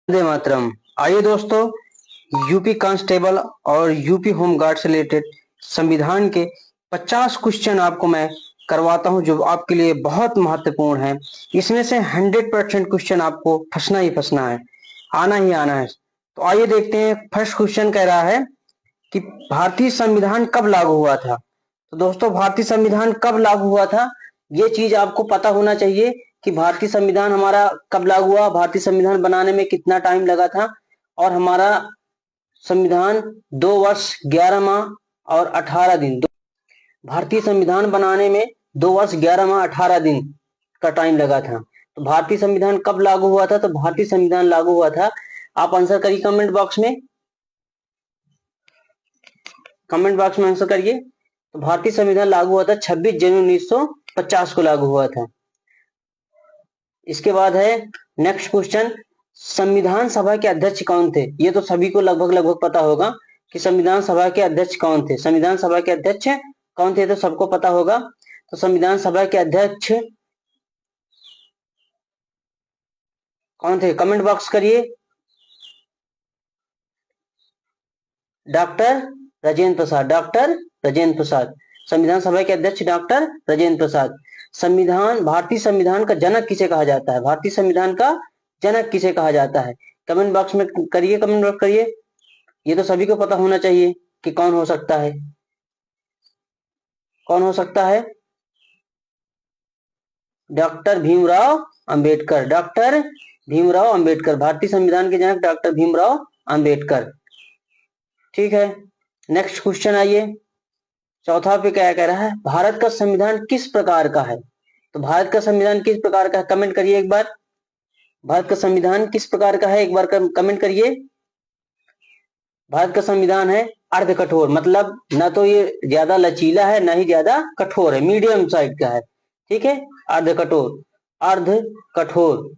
वंदे मातरम। आइए दोस्तों, UP constable और यूपी होमगार्ड से रिलेटेड संविधान के 50 क्वेश्चन आपको मैं करवाता हूं, जो आपके लिए बहुत महत्वपूर्ण है। इसमें से 100% क्वेश्चन आपको फंसना ही फंसना है, आना ही आना है। तो आइए देखते हैं। फर्स्ट क्वेश्चन कह रहा है कि भारतीय संविधान कब लागू हुआ था। तो दोस्तों, भारतीय संविधान कब लागू हुआ था, ये चीज आपको पता होना चाहिए कि भारतीय संविधान हमारा कब लागू हुआ, भारतीय संविधान बनाने में कितना टाइम लगा था। और हमारा संविधान 2 वर्ष 11 माह और 18 दिन, भारतीय संविधान बनाने में 2 वर्ष 11 माह 18 दिन का टाइम लगा था। तो भारतीय संविधान कब लागू हुआ था? तो भारतीय संविधान लागू हुआ था, आप आंसर करिए कमेंट बॉक्स में, कमेंट बॉक्स में आंसर करिए। तो भारतीय संविधान लागू हुआ था 26 जनवरी 1950 को लागू हुआ था। इसके बाद है नेक्स्ट क्वेश्चन, संविधान सभा के अध्यक्ष कौन थे? ये तो सभी को लगभग लगभग पता होगा कि संविधान सभा के अध्यक्ष कौन थे। संविधान सभा के अध्यक्ष कौन थे तो सबको पता होगा। तो संविधान सभा के अध्यक्ष कौन थे? कमेंट बॉक्स करिए। Doctor Rajendra Prasad, doctor Rajendra Prasad. संविधान सभा के अध्यक्ष डॉक्टर राजेंद्र प्रसाद। संविधान, भारतीय संविधान का जनक किसे कहा जाता है? भारतीय संविधान का जनक किसे कहा जाता है? कमेंट बॉक्स में करिए, कमेंट बॉक्स करिए। ये तो सभी को पता होना चाहिए कि कौन हो सकता है, कौन हो सकता है। Doctor Bhimrao Ambedkar, doctor Bhimrao Ambedkar. भारतीय संविधान के जनक डॉक्टर भीमराव अंबेडकर। ठीक है, नेक्स्ट क्वेश्चन आइए। चौथा पे क्या कह रहा है, भारत का संविधान किस प्रकार का है? तो भारत का संविधान किस प्रकार का है, कमेंट करिए एक बार। भारत का संविधान किस प्रकार का है, एक बार कमेंट करिए। भारत का संविधान है अर्ध कठोर, मतलब ना तो ये ज्यादा लचीला है ना ही ज्यादा कठोर है, मीडियम साइड का है। ठीक है, अर्ध कठोर, अर्ध कठोर।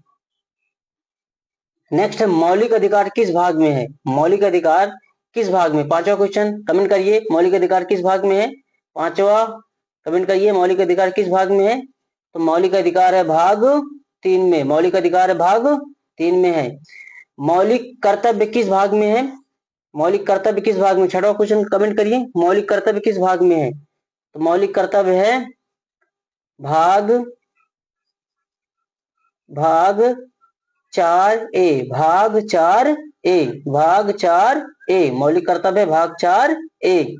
नेक्स्ट है, मौलिक अधिकार किस भाग में है? मौलिक अधिकार किस भाग में? पांचवा क्वेश्चन, कमेंट करिए, मौलिक अधिकार किस भाग में है? पांचवा, कमेंट करिए, मौलिक अधिकार किस भाग में है? तो मौलिक अधिकार है भाग 3 में, मौलिक अधिकार है भाग 3 में है। मौलिक कर्तव्य किस भाग में है? मौलिक कर्तव्य किस भाग में? छठवा क्वेश्चन, कमेंट करिए, मौलिक कर्तव्य किस भाग में है? तो मौलिक कर्तव्य है भाग भाग 4A, भाग 4A, भाग 4A, मौलिक कर्तव्य भाग 4A।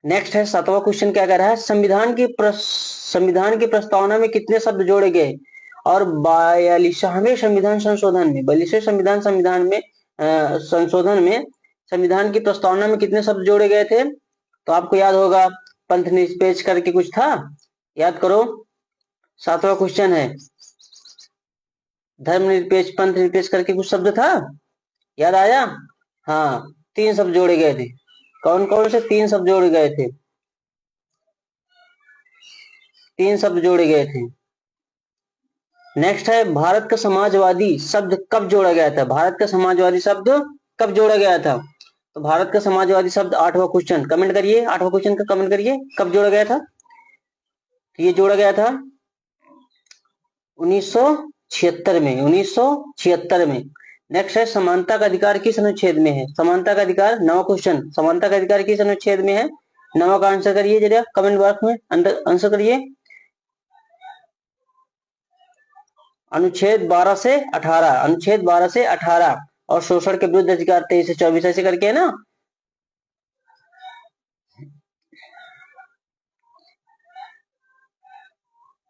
नेक्स्ट है 7वां क्वेश्चन, क्या कह रहा है, संविधान की प्रस्तावना में कितने शब्द जोड़े गए? और 42वें संविधान संशोधन में, 42वें संविधान में संशोधन में संविधान की प्रस्तावना में कितने शब्द जोड़े गए थे? तो आपको याद होगा, पंथ निरपेक्ष करके कुछ था, याद करो। 7वां क्वेश्चन है, धर्मनिरपेक्ष, पंथ निरपेक्ष करके कुछ शब्द था, याद आया? हाँ, 3 शब्द जोड़े गए थे। कौन कौन से 3 शब्द जोड़े गए थे? 3 शब्द जोड़े गए थे। नेक्स्ट है, भारत का समाजवादी शब्द कब जोड़ा गया था? भारत का समाजवादी शब्द कब जोड़ा गया था? तो भारत का समाजवादी शब्द, 8वां क्वेश्चन, कमेंट करिए, 8वां क्वेश्चन का कमेंट करिए, कब जोड़ा गया था? तो ये जोड़ा गया था 1976 में, 1976 में। नेक्स्ट है, समानता का अधिकार किस अनुच्छेद में है? समानता का अधिकार, 9वां क्वेश्चन, समानता का अधिकार किस अनुच्छेद में है? 9वां का आंसर करिए जरा कमेंट बॉक्स में, आंसर करिए। अनुच्छेद 12 से 18, अनुच्छेद 12 से 18। और शोषण के विरुद्ध अधिकार 23 से 24, ऐसे करके है ना।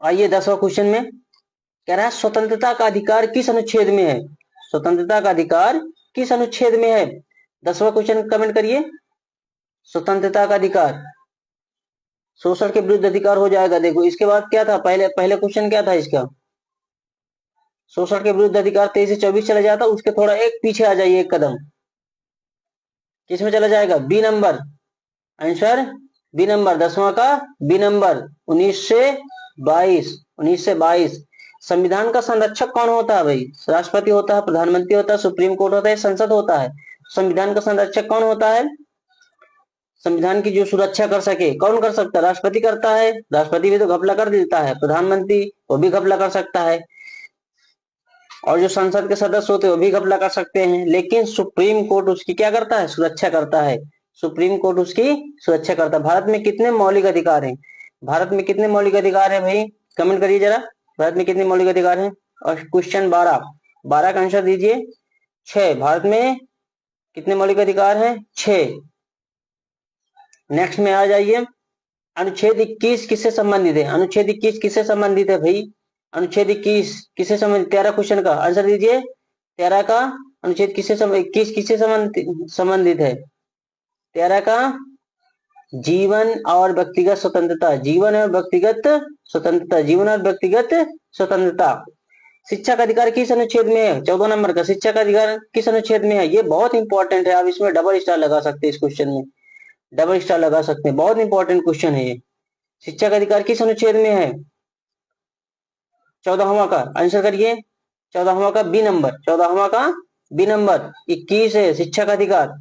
आइए 10वां क्वेश्चन में, कह रहा है, स्वतंत्रता का अधिकार किस अनुच्छेद में है? स्वतंत्रता का अधिकार किस अनुच्छेद में है? 10वां क्वेश्चन कमेंट करिए, स्वतंत्रता का अधिकार, शोषण के विरुद्ध अधिकार हो जाएगा। देखो इसके बाद क्या था, पहले पहले क्वेश्चन क्या था इसका, शोषण के विरुद्ध अधिकार 23 से 24 चला जाता, उसके थोड़ा एक पीछे आ जाइए, एक कदम, किसमें चला जाएगा? B number, answer B number, 10वां का बी नंबर, 19 से 22, 19 से 22। संविधान का संरक्षक कौन होता है भाई? राष्ट्रपति होता है, प्रधानमंत्री होता है, सुप्रीम कोर्ट होता है, संसद होता है। संविधान का संरक्षक कौन होता है? संविधान की जो सुरक्षा कर सके, कौन कर सकता है? राष्ट्रपति करता है, राष्ट्रपति भी तो घपला कर देता है, प्रधानमंत्री वो भी घपला कर सकता है। और जो संसद के सदस्य होते हैं वो भी घपला कर सकते हैं, लेकिन सुप्रीम कोर्ट उसकी क्या करता है, सुरक्षा करता है। सुप्रीम कोर्ट उसकी सुरक्षा करता है। भारत में कितने मौलिक अधिकार हैं? भारत में कितने मौलिक अधिकार हैं भाई, कमेंट करिए जरा। भारत में कितने मौलिक अधिकार हैं? और क्वेश्चन 12, 12 का आंसर दीजिए। 6। भारत में कितने मौलिक अधिकार हैं? 6। नेक्स्ट में आ जाइए। अनुच्छेद 21 किससे संबंधित है? अनुच्छेद 21 किससे संबंधित है भाई? अनुच्छेद 21 किससे संबंधित? 13 क्वेश्चन का आंसर दीजिए। 13 का अनुच्छेद किससे 21 किससे संबंधित है? 13 का जीवन और व्यक्तिगत स्वतंत्रता, जीवन और व्यक्तिगत स्वतंत्रता, जीवन और व्यक्तिगत स्वतंत्रता। शिक्षा का अधिकार किस अनुच्छेद में है? 14 नंबर का शिक्षा का अधिकार किस अनुच्छेद में है? ये बहुत इंपॉर्टेंट है, आप इसमें डबल स्टार लगा सकते हैं। इस क्वेश्चन में डबल स्टार लगा सकते हैं, बहुत इंपॉर्टेंट क्वेश्चन है ये। शिक्षा का अधिकार किस अनुच्छेद में है? 14वां का आंसर करिए। 14वां का बी नंबर, 14वां का बी नंबर। 21 है शिक्षा का अधिकार।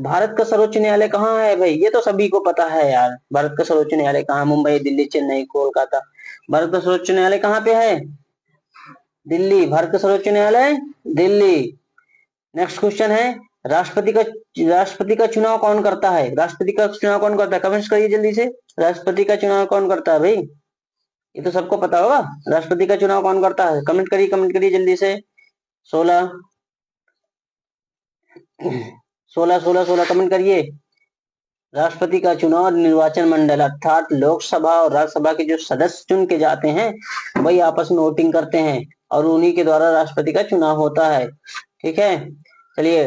भारत का सर्वोच्च न्यायालय कहाँ है भाई? ये तो सभी को पता है यार, भारत का सर्वोच्च न्यायालय कहाँ? मुंबई, दिल्ली, चेन्नई, कोलकाता। भारत का सर्वोच्च न्यायालय कहाँ पे है? दिल्ली। भारत का सर्वोच्च न्यायालय दिल्ली। नेक्स्ट क्वेश्चन है, राष्ट्रपति का चुनाव कौन करता है? राष्ट्रपति का चुनाव कौन करता है? कमेंट्स करिए जल्दी से। राष्ट्रपति का चुनाव कौन करता है भाई? ये तो सबको पता होगा। राष्ट्रपति का चुनाव कौन करता है? कमेंट करिए जल्दी से। 16 16 16 16 कमेंट करिए। राष्ट्रपति का चुनाव निर्वाचन मंडल अर्थात लोकसभा और राज्यसभा के जो सदस्य चुन के जाते हैं वही आपस में वोटिंग करते हैं और उन्हीं के द्वारा राष्ट्रपति का चुनाव होता है। ठीक है, चलिए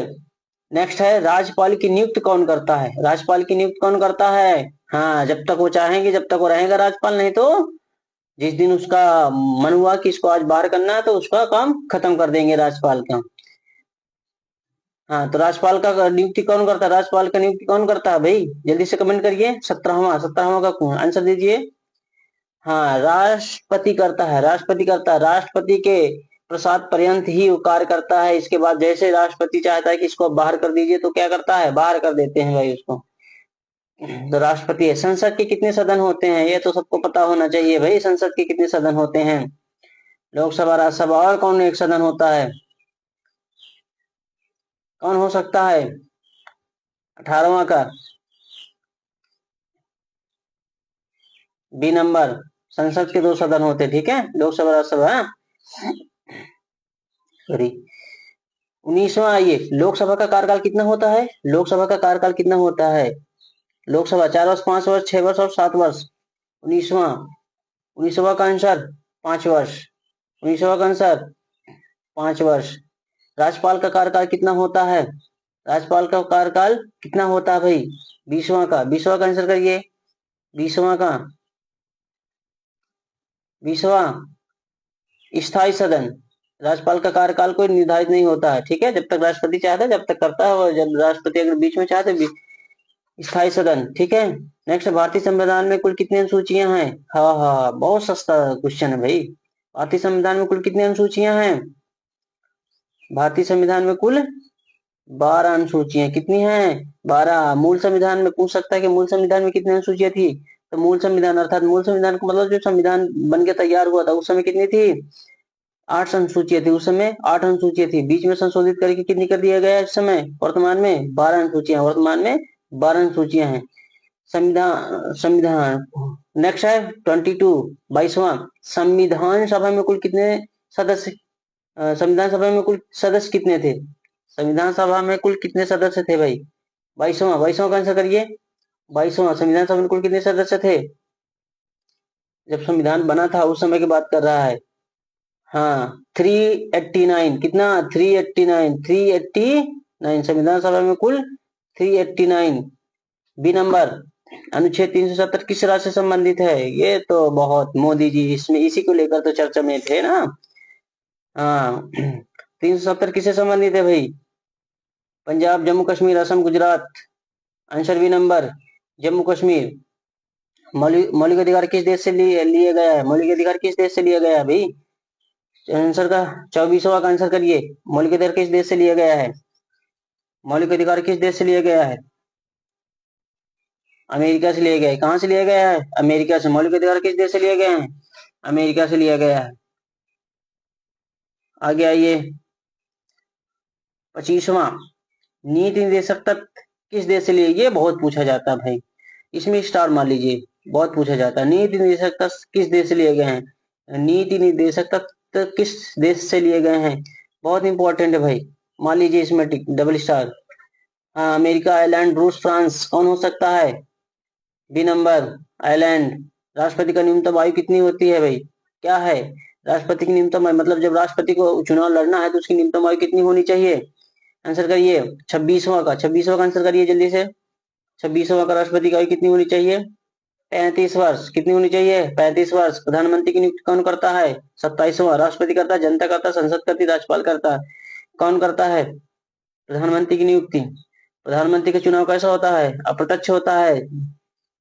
नेक्स्ट है, राज्यपाल की नियुक्ति कौन करता है? राज्यपाल की नियुक्ति कौन करता है? हाँ, जब तक वो चाहेंगे जब तक वो रहेगा राज्यपाल, नहीं तो जिस दिन उसका मन हुआ कि इसको आज बाहर करना है तो उसका काम खत्म कर देंगे राज्यपाल का। हाँ, तो राज्यपाल का नियुक्ति कौन करता है? राज्यपाल का नियुक्ति कौन करता है भाई? जल्दी से कमेंट करिए। 17वां का कौन आंसर दीजिए। हाँ, राष्ट्रपति करता है, राष्ट्रपति करता है। राष्ट्रपति के प्रसाद पर्यंत ही वो कार्य करता है। इसके बाद जैसे राष्ट्रपति चाहता है कि इसको बाहर कर दीजिए तो क्या करता है? बाहर कर देते हैं भाई उसको। तो राष्ट्रपति है। संसद के कितने सदन होते हैं? ये तो सबको पता होना चाहिए भाई, संसद के कितने सदन होते हैं? लोकसभा, राज्यसभा और कौन एक सदन होता है? कौन हो सकता है? 18वां का बी नंबर। संसद के 2 सदन होते, ठीक है, लोकसभा राज्यसभा। सॉरी, 19वां आइए, लोकसभा का कार्यकाल कितना होता है? लोकसभा का कार्यकाल कितना होता है? लोकसभा 4 वर्ष, 5 वर्ष, 6 वर्ष और 7 वर्ष। 19वां, 19वां का आंसर 5 वर्ष। 19वां का आंसर 5 वर्ष। राज्यपाल का कार्यकाल कितना होता है? राज्यपाल का कार्यकाल कितना होता है भाई? 20वां का, 20वां का आंसर करिए। 20वां का, 20वां स्थायी सदन। राज्यपाल का कार्यकाल कोई निर्धारित नहीं होता है, ठीक है, जब तक राष्ट्रपति चाहता है जब तक करता है, और जब राष्ट्रपति अगर बीच में चाहते स्थायी सदन, ठीक है। नेक्स्ट, भारतीय संविधान में कुल कितनी अनुसूचियां हैं? हाँ हाँ, बहुत सस्ता क्वेश्चन है भाई। भारतीय संविधान में कुल कितनी अनुसूचियां हैं? भारतीय संविधान में कुल 12 अनुसूचियां। कितनी हैं? 12। मूल संविधान में पूछ सकता है कि मूल संविधान में कितनी अनुसूचियां थी? तो मूल संविधान अर्थात मूल संविधान का मतलब जो संविधान बन के तैयार हुआ था उस समय कितनी थी? 8 अनुसूचियां थी उस समय, 8 अनुसूचियां थी। बीच में संशोधित करके कितनी कर दिया गया है इस समय? वर्तमान में 12 अनुसूचियां, वर्तमान में 12 अनुसूचियां हैं। संविधान संविधान नेक्स्ट है 22, 22वां। संविधान सभा में कुल कितने सदस्य, संविधान सभा में कुल सदस्य कितने थे? संविधान सभा में कुल कितने सदस्य थे भाई? 22वां, 22वां का आंसर करिए। 22वां, संविधान सभा में कुल कितने सदस्य थे? जब संविधान बना था उस समय की बात कर रहा है। हाँ, 389। कितना? 389, 389। संविधान सभा में कुल 389। बी नंबर, अनुच्छेद 370 किस राज्य से संबंधित है? ये तो बहुत मोदी जी इसमें इसी को लेकर तो चर्चा में थे ना। हाँ, 370 किससे संबंधित है भाई? Punjab, Jammu Kashmir, Assam, Gujarat. Answer B number, Jammu Kashmir. मौलिक अधिकार किस देश से लिए गया है? मौलिक अधिकार किस देश से लिया गया है भाई? आंसर का 24वां का आंसर करिए। मौलिक अधिकार किस देश से लिया गया है? मौलिक अधिकार किस देश से लिया गया है? अमेरिका से लिया गया है। कहां से लिया गया है? अमेरिका से। मौलिक अधिकार किस देश से लिया गया है? अमेरिका से लिया गया है। आगे आइए, 25वां, नीति निर्देशक तत्व किस देश से लिए? ये बहुत पूछा जाता है भाई, इसमें स्टार मान लीजिए, बहुत पूछा जाता है। नीति निर्देशक तत्व किस देश से लिए गए हैं? नीति निर्देशक तत्व किस देश से लिए गए हैं? बहुत इंपॉर्टेंट है भाई, मान लीजिए इसमें डबल स्टार। हाँ, अमेरिका, आयरलैंड, रूस, फ्रांस, कौन हो सकता है? B number, Ireland. राष्ट्रपति का न्यूनतम आयु कितनी होती है भाई? क्या है राष्ट्रपति की न्यूनतम आयु? मतलब जब राष्ट्रपति को चुनाव लड़ना है तो उसकी न्यूनतम आयु कितनी होनी चाहिए? आंसर करिए। 26वां का आंसर करिए जल्दी से। 26वां का राष्ट्रपति की आयु कितनी होनी चाहिए? 35 वर्ष। कितनी होनी चाहिए? 35 वर्ष। प्रधानमंत्री की नियुक्ति कौन करता है? 27वां। राष्ट्रपति करता है, जनता करता है, संसद करती है, राज्यपाल करता है? कौन करता है प्रधानमंत्री की नियुक्ति? प्रधानमंत्री का चुनाव कैसा होता है? अप्रत्यक्ष होता है।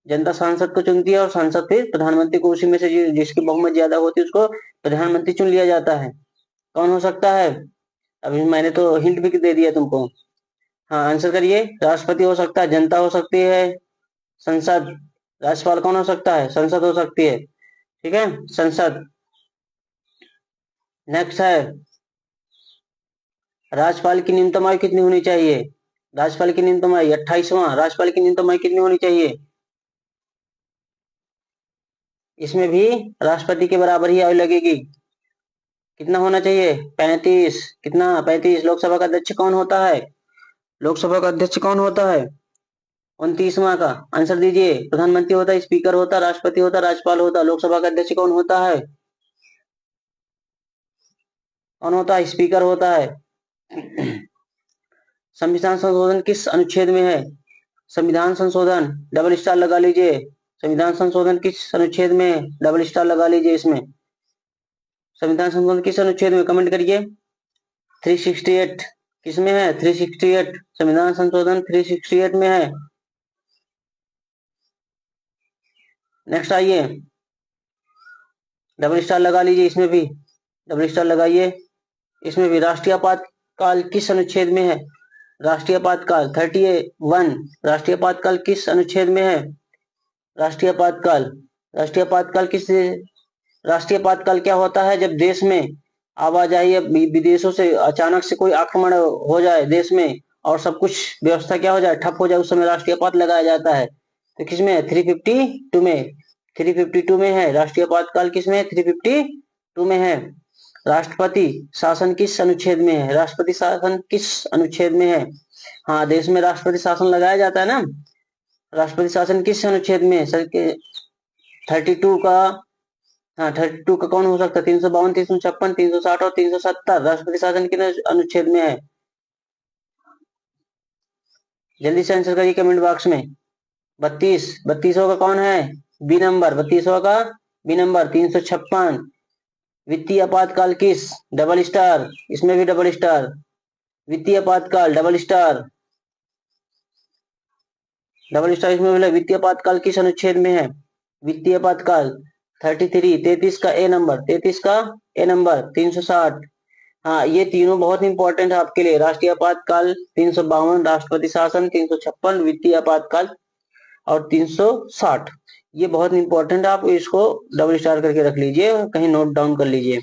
जनता सांसद को चुनती है और सांसद फिर प्रधानमंत्री को, उसी में से जिसकी बहुमत ज्यादा होती है उसको प्रधानमंत्री चुन लिया जाता है। कौन हो सकता है? अभी मैंने तो हिंट भी दे दिया तुमको। हाँ, आंसर करिए। राष्ट्रपति हो सकता है, जनता हो सकती है, संसद। राज्यपाल कौन हो सकता है? संसद हो सकती है, ठीक है, संसद। नेक्स्ट है, राज्यपाल की न्यूनतम आयु कितनी होनी चाहिए? राज्यपाल की न्यूनतम आयु 28वां। राज्यपाल की न्यूनतम आयु कितनी होनी चाहिए? इसमें भी राष्ट्रपति के बराबर ही आयु लगेगी। कितना होना चाहिए? 35। कितना? 35। लोकसभा का अध्यक्ष कौन होता है? लोकसभा का अध्यक्ष कौन होता है? 29वां का आंसर दीजिए। प्रधानमंत्री होता है, स्पीकर होता है, राष्ट्रपति होता है, राज्यपाल होता है। लोकसभा का अध्यक्ष कौन होता है? कौन होता है? स्पीकर होता है। संविधान संशोधन किस अनुच्छेद में है? संविधान संशोधन, डबल स्टार लगा लीजिए। संविधान संशोधन किस अनुच्छेद में है? डबल स्टार लगा लीजिए इसमें। संविधान संशोधन किस अनुच्छेद में? कमेंट करिए। 368। किसमें है? 368। संविधान संशोधन 368 में है। नेक्स्ट आइए, डबल स्टार लगा लीजिए इसमें भी, डबल स्टार लगाइए इसमें भी। राष्ट्रीय आपातकाल किस अनुच्छेद में है? राष्ट्रीय आपातकाल 31। राष्ट्रीय आपातकाल किस अनुच्छेद में है? राष्ट्रीय आपातकाल, राष्ट्रीय आपातकाल किस, राष्ट्रीय आपातकाल क्या होता है? जब देश में आवाजाही या विदेशों से अचानक से कोई आक्रमण हो जाए देश में और सब कुछ व्यवस्था क्या हो जाए, ठप हो जाए, उस समय राष्ट्रीय आपात लगाया जाता है। तो किसमें है? 352 में। 352 में है राष्ट्रीय आपातकाल। किसमें है? 352 में है। राष्ट्रपति शासन किस अनुच्छेद में है? राष्ट्रपति शासन किस अनुच्छेद में है? हाँ, देश में राष्ट्रपति शासन लगाया जाता है ना। राष्ट्रपति शासन किस अनुच्छेद में है सर के? 32 का। हाँ, 32 का कौन हो सकता है? 352, 356, 360 और 370। राष्ट्रपति शासन किस अनुच्छेद में है? जल्दी से आंसर करिए कमेंट बॉक्स में। 32। 32 का कौन है? B number. 32 का बी नंबर। 356। वित्तीय आपातकाल किस? डबल स्टार, इसमें भी डबल स्टार। वित्तीय आपातकाल डबल स्टार, डबल स्टार इसमें भी। वित्तीय आपातकाल किस अनुच्छेद में है? वित्तीय आपातकाल 33। 33 का ए नंबर, 33 का ए नंबर। 360। हाँ, ये तीनों बहुत इंपॉर्टेंट है आपके लिए। राष्ट्रीय आपातकाल 352, राष्ट्रपति शासन 356, वित्तीय आपातकाल और 360। ये बहुत इंपॉर्टेंट, आप इसको डबल स्टार करके रख लीजिए और कहीं नोट डाउन कर लीजिए।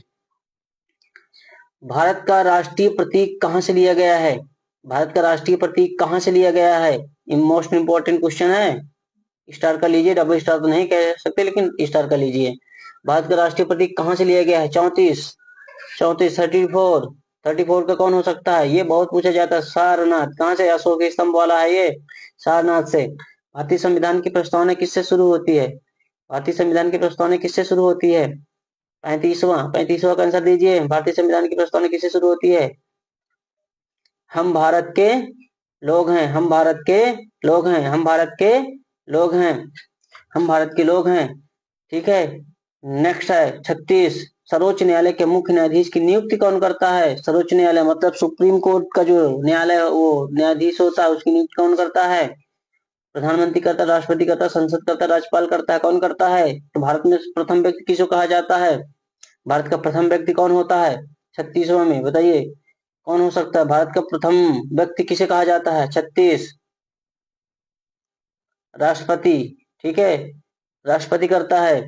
भारत का राष्ट्रीय प्रतीक कहां से लिया गया है? भारत का राष्ट्रीय प्रतीक कहां से लिया गया है? मोस्ट इंपॉर्टेंट क्वेश्चन है। स्टार का लीजिए, डबल स्टार तो नहीं कह सकते लेकिन स्टार का लीजिए। भारत का राष्ट्रीय प्रतीक कहां से लिया गया है? 34। 34। 34। 34 का कौन हो सकता है? ये बहुत पूछा जाता है। सारनाथ। कहां से? अशोक स्तंभ वाला है ये, सारनाथ से। भारतीय संविधान की प्रस्तावना किससे शुरू होती है? भारतीय संविधान की प्रस्तावना किससे शुरू होती है? 35वां। 35वां का आंसर दीजिए। भारतीय संविधान की प्रस्तावना किससे शुरू होती है? हम भारत के लोग हैं, हम भारत के लोग हैं, हम भारत के लोग हैं, हम भारत के लोग हैं, ठीक है। नेक्स्ट है 36। सर्वोच्च न्यायालय के मुख्य न्यायाधीश की नियुक्ति कौन करता है? सर्वोच्च न्यायालय मतलब सुप्रीम कोर्ट का जो न्यायालय, वो न्यायाधीश होता है, उसकी नियुक्ति कौन करता है? प्रधानमंत्री करता है, राष्ट्रपति करता है, संसद करता है, राज्यपाल करता है? कौन करता है? तो भारत में प्रथम व्यक्ति किसको कहा जाता है? भारत का प्रथम व्यक्ति कौन होता है 36वां में? बताइए कौन हो सकता है? भारत का प्रथम व्यक्ति किसे कहा जाता है? 36। राष्ट्रपति, ठीक है, राष्ट्रपति करता है।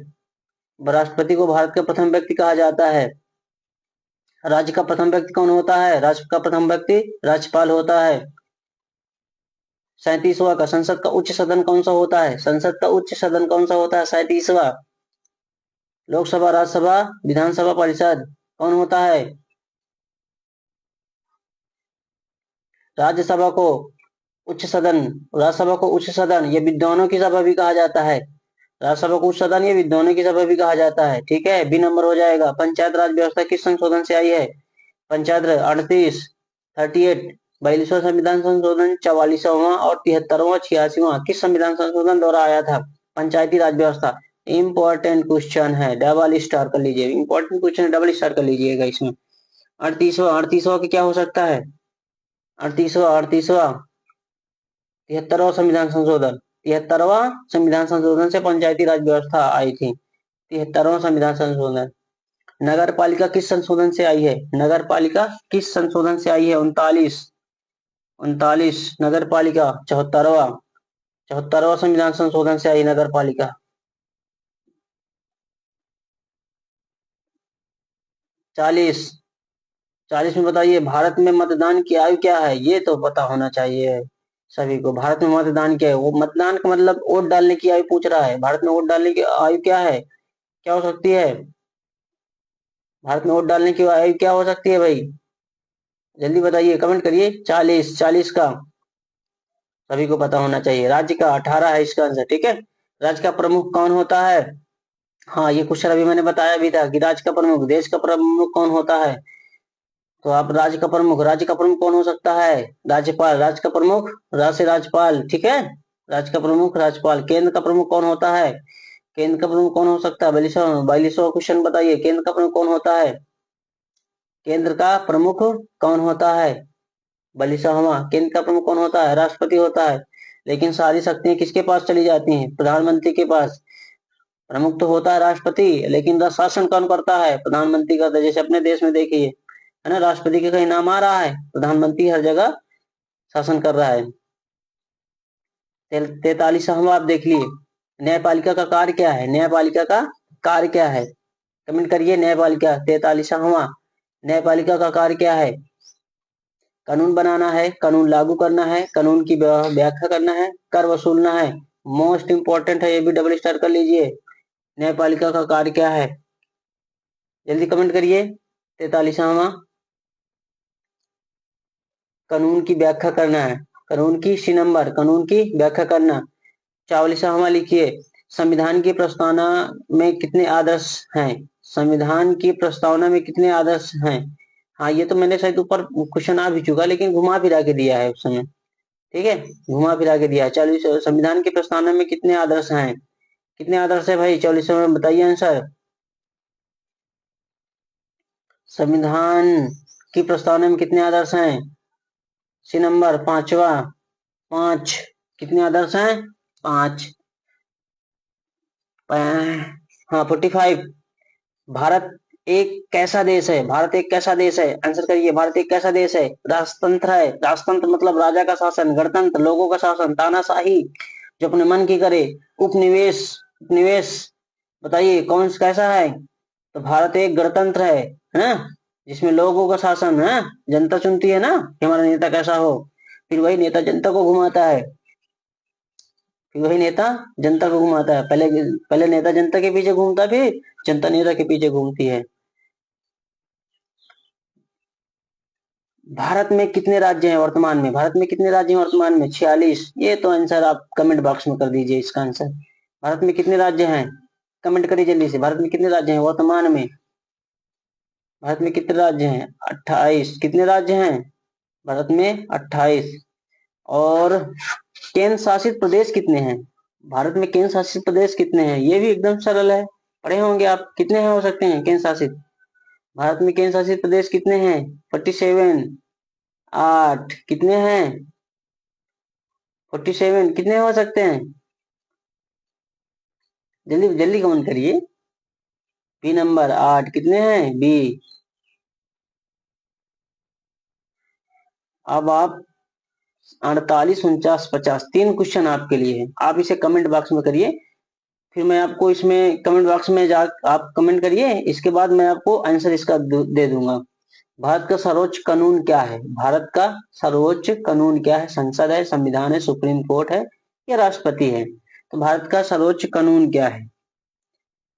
राष्ट्रपति को भारत का प्रथम व्यक्ति कहा जाता है। राज्य का प्रथम व्यक्ति कौन होता है? राज्य का प्रथम व्यक्ति राज्यपाल होता है। 37वां का संसद का उच्च सदन कौन सा होता है? संसद का उच्च सदन कौन सा होता है? 37वां। लोकसभा, राज्यसभा, विधानसभा परिषद कौन होता है? राज्यसभा को उच्च सदन, राज्यसभा को उच्च सदन, ये विद्वानों की सभा भी कहा जाता है। राज्यसभा को उच्च सदन, ये विद्वानों की सभा भी कहा जाता है। ठीक है, बी नंबर हो जाएगा। पंचायत राज व्यवस्था किस संशोधन से आई है? पंचायत राज 38, 38, 42वां संविधान संशोधन, 44वां और 73वां, 86वां किस संविधान संशोधन द्वारा आया था? पंचायती राज व्यवस्था। इंपॉर्टेंट क्वेश्चन है, डबल स्टार कर लीजिए। इंपॉर्टेंट क्वेश्चन है, डबल स्टार कर लीजिएगा इसमें। 38वां, 38वां की क्या हो सकता है? 38वां, 38वां, 73वां संविधान संशोधन। 73वां संविधान संशोधन से पंचायती राज व्यवस्था आई थी। 73वां संविधान संशोधन। नगर पालिका किस संशोधन से आई है? नगर पालिका किस संशोधन से आई है? 39, 39 नगर पालिका। 74वां, 74वां संविधान संशोधन से आई नगर पालिका। 40, 40 में बताइए, भारत में मतदान की आयु क्या है? ये तो पता होना चाहिए सभी को। भारत में मतदान क्या है? वो मतदान का मतलब वोट डालने की आयु पूछ रहा है। भारत में वोट डालने की आयु क्या है? क्या हो सकती है? भारत में वोट डालने की आयु क्या हो सकती है भाई? जल्दी बताइए, कमेंट करिए। 40, 40 का सभी को पता होना चाहिए। राज्य का 18 है इसका आंसर। ठीक है, राज्य का प्रमुख कौन होता है? हाँ, ये क्वेश्चन अभी मैंने बताया भी था कि राज्य का प्रमुख, देश का प्रमुख कौन होता है? तो आप राज्य का प्रमुख, राज्य का प्रमुख कौन हो सकता है? राज्यपाल। राज्य का प्रमुख राज्य राज्यपाल। ठीक है, राज्य का प्रमुख राज्यपाल। केंद्र का प्रमुख कौन होता है? केंद्र का प्रमुख कौन हो सकता है? 42वां क्वेश्चन बताइए, केंद्र का प्रमुख कौन होता है? केंद्र का प्रमुख कौन होता है? 42वां, केंद्र का प्रमुख कौन होता है? राष्ट्रपति होता है। लेकिन सारी शक्तियां किसके पास चली जाती हैं? प्रधानमंत्री के पास। प्रमुख तो होता है राष्ट्रपति, लेकिन शासन कौन करता है? प्रधानमंत्री करता है। जैसे अपने देश में देखिए, है ना, राष्ट्रपति का कहीं नाम आ रहा है? प्रधानमंत्री हर जगह शासन कर रहा है। 43वां आप देख लिए, न्यायपालिका का कार्य क्या है? न्यायपालिका का कार्य क्या है? कमेंट करिए। न्यायपालिका 43वां, न्यायपालिका का कार्य क्या है? कानून बनाना है, कानून लागू करना है, कानून की व्याख्या करना है, कर वसूलना है। मोस्ट इंपॉर्टेंट है, ये भी डबल स्टार कर लीजिए। न्यायपालिका का कार्य क्या है? जल्दी कमेंट करिए। 43वां, कानून की व्याख्या करना है। कानून की सी नंबर, कानून की व्याख्या करना। 44वां लिखिए, संविधान की प्रस्तावना में कितने आदर्श हैं? संविधान की प्रस्तावना में कितने आदर्श हैं? हाँ, ये तो मैंने शायद ऊपर क्वेश्चन आ भी चुका, लेकिन घुमा फिरा के दिया है उस समय। ठीक है, घुमा फिरा के दिया है। 40 संविधान की प्रस्तावना में कितने आदर्श हैं? कितने आदर्श है भाई 44वां में? बताइए आंसर। संविधान की प्रस्तावना में कितने आदर्श हैं? सी नंबर, पांचवा, 5। कितने आदर्श हैं? 5। हाँ, 45। भारत एक कैसा देश है? भारत एक कैसा देश है? आंसर करिए। भारत एक कैसा देश है? राजतंत्र है। राजतंत्र मतलब राजा का शासन, गणतंत्र लोगों का शासन, तानाशाही जो अपने मन की करे। उपनिवेश, उपनिवेश बताइए कौन कैसा है? तो भारत एक गणतंत्र है ना, जिसमें लोगों का शासन है। जनता चुनती है ना कि हमारा नेता कैसा हो, फिर वही नेता जनता को घुमाता है। फिर वही नेता जनता को घुमाता है। पहले पहले नेता जनता के पीछे घूमता है, फिर जनता नेता के पीछे घूमती है। भारत में कितने राज्य हैं वर्तमान में? भारत में कितने राज्य हैं वर्तमान में? 46। ये तो आंसर आप कमेंट बॉक्स में कर दीजिए इसका आंसर। भारत में कितने राज्य हैं? कमेंट करिए जल्दी से। भारत में कितने राज्य हैं वर्तमान में? भारत में कितने राज्य हैं? 28। कितने राज्य हैं भारत में? 28। और केंद्र शासित प्रदेश कितने हैं? भारत में केंद्र शासित प्रदेश कितने हैं? ये भी एकदम सरल है, पढ़े होंगे आप। कितने हैं हो सकते हैं केंद्र शासित? भारत में केंद्र शासित प्रदेश कितने हैं? 47। 8। कितने हैं? 47। कितने हो सकते हैं? जल्दी जल्दी कमेंट करिए। B number 8। कितने हैं? बी। अब आप 48, 49, 50 तीन क्वेश्चन आपके लिए है। आप इसे कमेंट बॉक्स में करिए, फिर मैं आपको इसमें कमेंट बॉक्स में जा आप कमेंट करिए, इसके बाद मैं आपको आंसर इसका दे दूंगा। भारत का सर्वोच्च कानून क्या है? भारत का सर्वोच्च कानून क्या है? संसद है, संविधान है, सुप्रीम कोर्ट है या राष्ट्रपति है? तो भारत का सर्वोच्च कानून क्या है?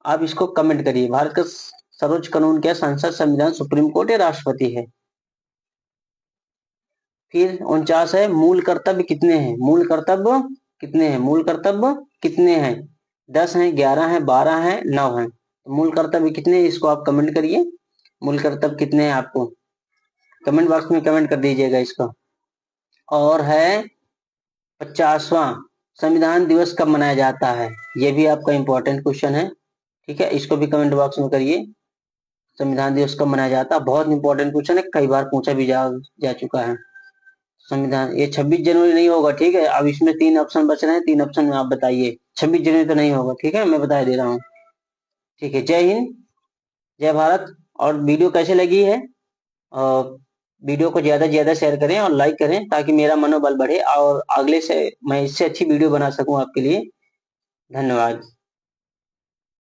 आप इसको कमेंट करिए। भारत का सर्वोच्च कानून क्या है? संसद, संविधान, सुप्रीम कोर्ट या राष्ट्रपति है? फिर 49 है, मूल कर्तव्य कितने हैं? मूल कर्तव्य कितने हैं? मूल कर्तव्य कितने हैं? 10 हैं, 11 हैं, 12 हैं, 9 हैं। तो मूल कर्तव्य कितने हैं इसको आप कमेंट करिए। मूल कर्तव्य कितने हैं आपको कमेंट बॉक्स में कमेंट कर दीजिएगा इसका। और है 50वां, संविधान दिवस कब मनाया जाता है? ये भी आपका इंपॉर्टेंट क्वेश्चन है, ठीक है, इसको भी कमेंट बॉक्स में करिए। संविधान दिवस कब मनाया जाता है? बहुत इंपॉर्टेंट क्वेश्चन है, कई बार पूछा भी जा चुका है। संविधान, ये 26 जनवरी नहीं होगा, ठीक है। अब इसमें 3 ऑप्शन बच रहे हैं, 3 ऑप्शन में आप बताइए। 26 जनवरी तो नहीं होगा, ठीक है, मैं बता दे रहा हूँ। ठीक है, जय हिंद, जय भारत। और वीडियो कैसे लगी है? और वीडियो को ज्यादा से ज्यादा शेयर करें और लाइक करें ताकि मेरा मनोबल बढ़े और अगले से मैं इससे अच्छी वीडियो बना सकूं आपके लिए। धन्यवाद।